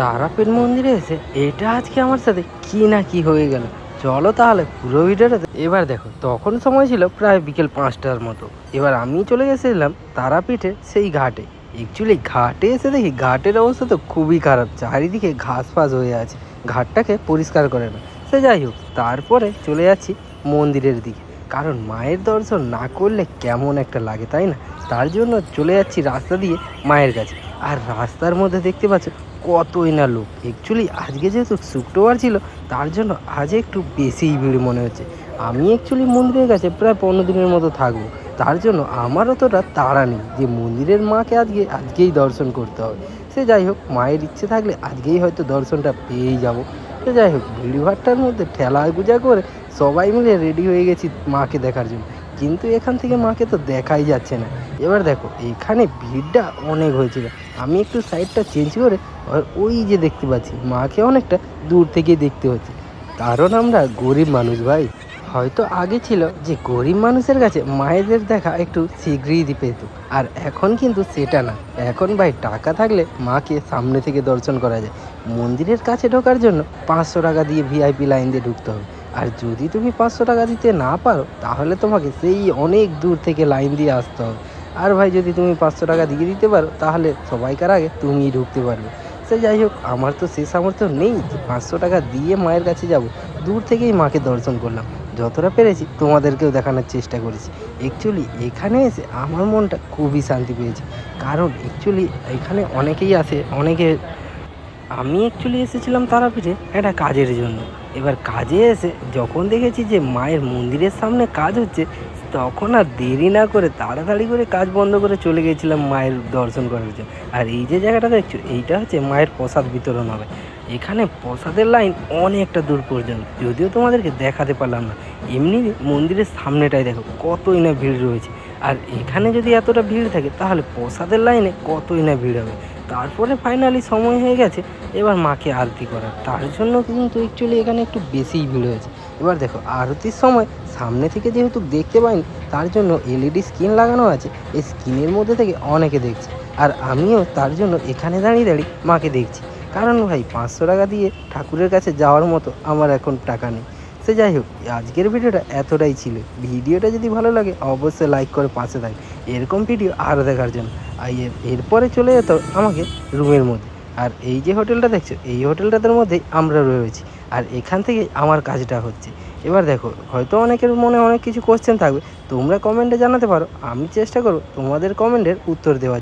তারাপীঠ মন্দিরে এসে এটা আজকে আমার সাথে কি না কি হয়ে গেল। চলো তাহলে পুরো ভিডিওটা এবার দেখো, তখন সময় ছিল প্রায় বিকেল 5টার মতো। এবার আমি চলে গেছিলাম তারাপীঠে সেই ঘাটে। অ্যাকচুয়ালি ঘাটে এসে দেখি ঘাটের অবস্থা তো খুবই খারাপ, চারিদিকে ঘাস ফাস হয়ে আছে, ঘাটটাকে পরিষ্কার করে না। সে যাই হোক, তারপরে চলে যাচ্ছি মন্দিরের দিকে, কারণ মায়ের দর্শন না করলে কেমন একটা লাগে, তাই না? তার জন্য চলে যাচ্ছি রাস্তা দিয়ে মায়ের কাছে। আর রাস্তার মধ্যে দেখতে পাচ্ছ কতই না লোক। অ্যাকচুয়ালি আজকে যেহেতু শুক্রবার ছিল, তার জন্য আজ একটু বেশিই ভিড় মনে হচ্ছে। আমি অ্যাকচুয়ালি মন্দিরের কাছে প্রায় 15 দিনের মতো থাকবো, তার জন্য আমার অতটা তাড়া নেই যে মন্দিরের মাকে আজকেই দর্শন করতে হবে। সে যাই হোক, মায়ের ইচ্ছে থাকলে আজকেই হয়তো দর্শনটা পেয়েই যাব। সে যাই হোক, ভিড়ভাট্টার মধ্যে ঠেলা গুজা করে সবাই মিলে রেডি হয়ে গেছি মাকে দেখার জন্য, কিন্তু এখান থেকে মাকে তো দেখাই যাচ্ছে না। এবার দেখো, এখানে ভিড়টা অনেক হয়েছিল। আমি একটু সাইডটা চেঞ্জ করে ওই যে দেখতে পাচ্ছি মাকে অনেকটা দূর থেকে দেখতে হচ্ছে, কারণ আমরা গরিব মানুষ ভাই। হয়তো আগে ছিল যে গরিব মানুষের কাছে মায়েদের দেখা একটু শীঘ্রই পেত, আর এখন কিন্তু সেটা না। এখন ভাই টাকা থাকলে মাকে সামনে থেকে দর্শন করা যায়। মন্দিরের কাছে ঢোকার জন্য 500 টাকা দিয়ে ভিআইপি লাইন দিয়ে ঢুকতে হবে। আর যদি তুমি 500 টাকা দিতে না পারো, তাহলে তোমাকে সেই অনেক দূর থেকে লাইন দিয়ে আসতে হবে। আর ভাই, যদি তুমি 500 টাকা দিয়ে দিতে পারো, তাহলে সবাইকার আগে তুমিই ঢুকতে পারবে। সে যাই হোক, আমার তো সে সামর্থ্য নেই যে 500 টাকা দিয়ে মায়ের কাছে যাব। দূর থেকেই মাকে দর্শন করলাম, যতটা পেরেছি তোমাদেরকেও দেখানোর চেষ্টা করেছি। অ্যাকচুয়ালি এখানে এসে আমার মনটা খুবই শান্তি পেয়েছে, কারণ অ্যাকচুয়ালি এখানে অনেকেই আসে, আমি অ্যাকচুয়ালি এসেছিলাম তারাপীঠে একটা কাজের জন্য। এবার কাজে এসে যখন দেখেছি যে মায়ের মন্দিরের সামনে কাজ হচ্ছে, তখন আর দেরি না করে তাড়াতাড়ি করে কাজ বন্ধ করে চলে গেছিলাম মায়ের দর্শন করার জন্য। আর এই যে জায়গাটা দেখছো, এইটা হচ্ছে মায়ের প্রসাদ বিতরণ হবে। এখানে প্রসাদের লাইন অনেকটা দূর পর্যন্ত, যদিও তোমাদেরকে দেখাতে পারলাম না। এমনি মন্দিরের সামনেটাই দেখো কতই না ভিড় রয়েছে। আর এখানে যদি এতটা ভিড় থাকে, তাহলে প্রসাদের লাইনে কতই না ভিড় হবে। তারপরে ফাইনালি সময় হয়ে গেছে এবার মাকে আরতি করার, তার জন্য কিন্তু অ্যাকচুয়ালি এখানে একটু বেশিই ভিড় হয়েছে। এবার দেখো, আরতির সময় সামনে থেকে যেহেতু দেখতে পাইনি, তার জন্য এলইডি স্ক্রিন লাগানো আছে, এই স্ক্রিনের মধ্যে থেকে অনেকে দেখছে। আর আমিও তার জন্য এখানে দাঁড়িয়ে দাঁড়িয়ে মাকে দেখছি, কারণ ভাই 500 টাকা দিয়ে ঠাকুরের কাছে যাওয়ার মতো আমার এখন টাকা নেই। সে যাই হোক, আজকের ভিডিওটা এতটাই ছিল। ভিডিওটা যদি ভালো লাগে অবশ্যই লাইক করে পাশে থাকবে এরকম ভিডিও আরও দেখার জন্য। আর এরপরে চলে যেত আমাকে রুমের মধ্যে। আর এই যে হোটেলটা দেখছো, এই হোটেলটার মধ্যেই আমরা রয়েছি, আর এখান থেকে আমার কাজটা হচ্ছে। এবার দেখো, হয়তো অনেকের মনে অনেক কিছু কোশ্চেন থাকবে, তোমরা কমেন্টে জানাতে পারো, আমি চেষ্টা করব তোমাদের কমেন্টের উত্তর দেওয়ার।